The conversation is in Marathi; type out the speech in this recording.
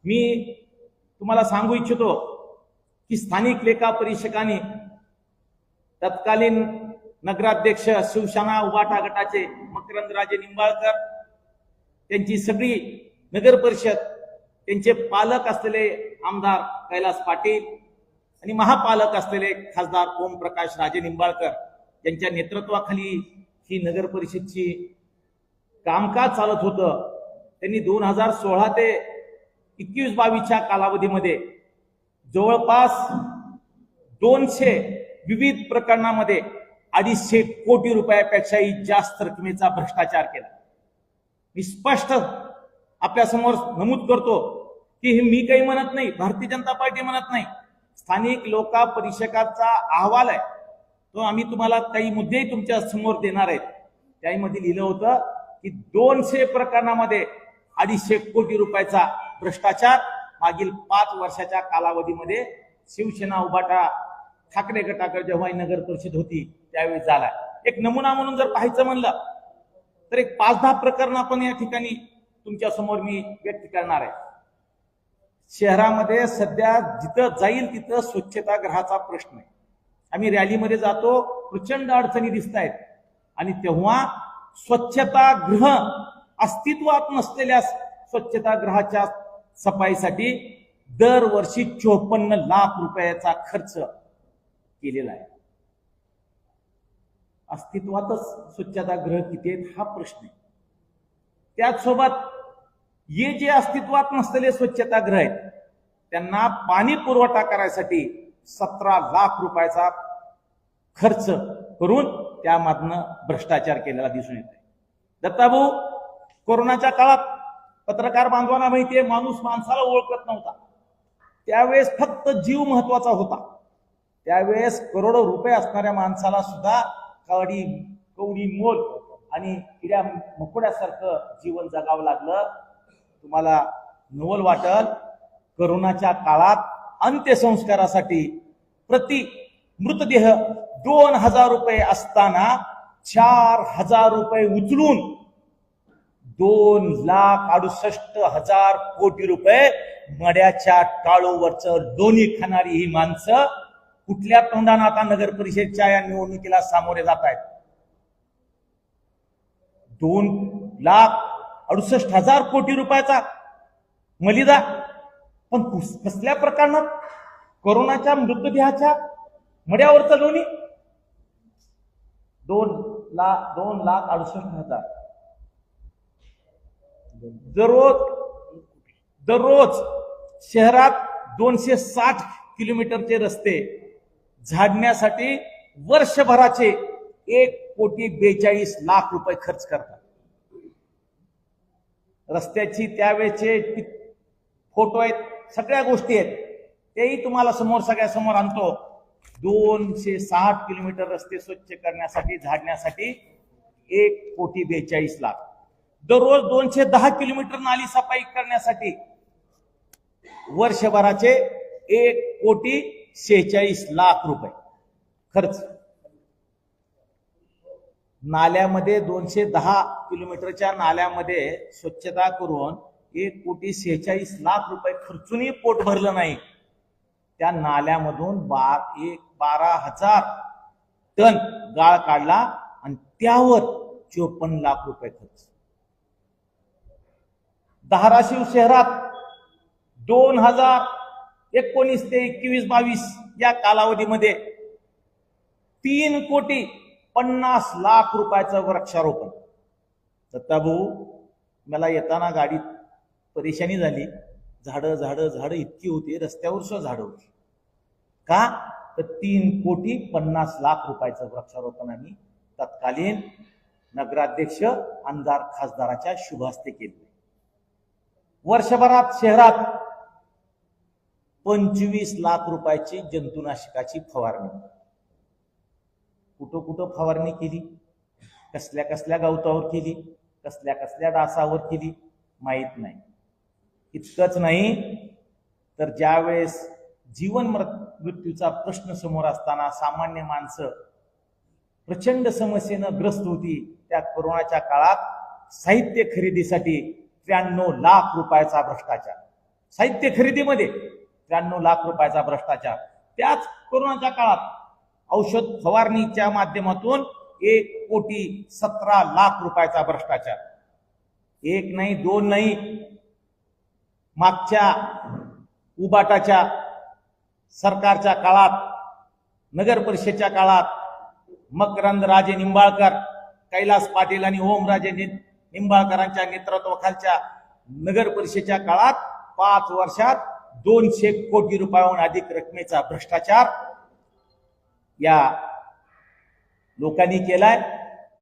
मी तुम्हाला सांगू इच्छितो की स्थानिक लेखा परीक्षकांनी तत्कालीन नगराध्यक्ष शिवसेना उबाटा गटाचे मकरंदराजे निंबाळकर, त्यांची सगळी नगर परिषद, त्यांचे पालक असलेले आमदार कैलास पाटील आणि महापालक असलेले खासदार ओमप्रकाश राजे निंबाळकर यांच्या नेतृत्वाखाली ही नगर परिषदची कामकाज चालत होतं. त्यांनी 2016 ते 21-22च्या कालावधीमध्ये जवळपास 200 विविध प्रकरणामध्ये 250 कोटी रुपयापेक्षाही जास्त रकमेचा भ्रष्टाचार केला. मी स्पष्ट आपल्या समोर नमूद करतो की हे मी काही म्हणत नाही, भारतीय जनता पार्टी म्हणत नाही, स्थानिक लोका परिषदाचा अहवाल आहे तो आम्ही तुम्हाला काही मुद्देही तुमच्या समोर देणार आहेत. त्यामध्ये लिहिलं होतं की 200 प्रकरणामध्ये 250 कोटी रुपयाचा भ्रष्टाचार मागील 5 वर्षाच्या कालावधीमध्ये शिवसेना उबाटा ठाकरे गटाकडे जेव्हा नगर परिषद होती त्यावेळी झाला. एक नमुना म्हणून जर पाहायचं म्हणलं तर एक 5-10 प्रकरण आपण या ठिकाणी तुमच्या समोर मी व्यक्त करणार आहे. शहरामध्ये सध्या जिथं जाईल तिथं स्वच्छतागृहाचा प्रश्न आहे. आम्ही रॅलीमध्ये जातो, प्रचंड अडचणी दिसत आहेत आणि तेव्हा स्वच्छतागृह अस्तित्वात नसलेल्या स्वच्छतागृहाच्या सफाईसाठी दरवर्षी 54 लाख रुपयाचा खर्च केलेला आहे. अस्तित्वातच स्वच्छतागृह किती आहेत हा प्रश्न आहे. त्याचसोबत हे जे अस्तित्वात नसलेले स्वच्छतागृह आहेत त्यांना पाणी पुरवठा करायसाठी 17 लाख रुपयाचा खर्च करून त्यामधनं भ्रष्टाचार केलेला दिसून येतो. दत्ताभाऊ, कोरोनाच्या काळात पत्रकार बांधवांना माहितीये, माणूस माणसाला ओळखत नव्हता. त्यावेळेस फक्त जीव महत्वाचा होता. त्यावेळेस करोडो रुपये असणाऱ्या माणसाला सुद्धा कवडी मोल आणि किड्या मकोड्यासारखं जीवन जगावं लागलं. तुम्हाला नवल वाटल, करोनाच्या काळात अंत्यसंस्कारासाठी प्रति मृतदेह 2000 रुपये असताना 4000 रुपये उचलून 2,68,000 कोटी रुपये मड्याच्या टाळूवरचं लोणी खाणारी ही माणसं कुठल्या तोंडाने आता नगर परिषदेच्या या निवडणुकीला सामोरे जात आहेत. 2,68,000 कोटी रुपयाचा मलिदा, पण कसल्या प्रकरणात? कोरोनाच्या मृतदेहाच्या मड्यावरचं लोणी 2,68,000. दररोज शहरात 260 किलोमीटरचे रस्ते झाडण्यासाठी वर्षभराचे 1,42,00,000 रुपये खर्च करतात. रस्त्याची त्यावेळेचे फोटो आहेत, सगळ्या गोष्टी आहेत, तेही तुम्हाला सगळ्या समोर आणतो. 260 किलोमीटर रस्ते स्वच्छ करण्यासाठी, झाडण्यासाठी 1,42,00,000. दररोज 210 किलोमीटर नाली सफाई करण्यासाठी वर्षभराचे 1,46,00,000 रुपये खर्च. नाल्यामध्ये 210 किलोमीटरच्या नाल्यामध्ये स्वच्छता करून 1,46,00,000 रुपये खर्चूनही पोट भरलं नाही. त्या नाल्यामधून 12,000 टन गाळ काढला आणि त्यावर 54 लाख रुपये खर्च. धाराशिव शहरात 2019 ते 21-22 या कालावधीमध्ये 3,50,00,000 रुपयाचं वृक्षारोपण. दत्ताभाऊ, मला येताना गाडीत परेशानी झाली. झाडं इतकी होती, रस्त्यावर सुद्धा झाडं होती. का तर 3,50,00,000 रुपयाचं वृक्षारोपण आम्ही तत्कालीन नगराध्यक्ष आमदार खासदाराच्या शुभ हस्ते केले. वर्षभरात शहरात 25 लाख रुपयाची जंतुनाशकाची फवारणी. कुठं फवारणी केली, कसल्या गवतावर केली, कसल्या डासावर केली माहीत नाही. इतकंच नाही तर ज्यावेळेस जीवन मृत्यूचा प्रश्न समोर असताना सामान्य माणसं प्रचंड समस्येनं ग्रस्त होती, त्या कोरोनाच्या काळात साहित्य खरेदीसाठी 93 लाख रुपयाचा भ्रष्टाचार. साहित्य खरेदीमध्ये 93 लाख रुपयाचा भ्रष्टाचार, त्याच कोरोनाच्या काळात औषध फवारणीच्या माध्यमातून 1,17,00,000 रुपयाचा भ्रष्टाचार. एक नाही, दोन नाही, मागच्या उबाटाच्या सरकारच्या काळात, नगर परिषदेच्या काळात मकरंद राजे निंबाळकर, कैलास पाटील आणि ओमराजे निंबाळकरांच्या नेतृत्वाखालच्या नगर परिषदेच्या काळात 5 वर्षात 200 कोटी रुपयाहून अधिक रकमेचा भ्रष्टाचार या लोकांनी केलाय.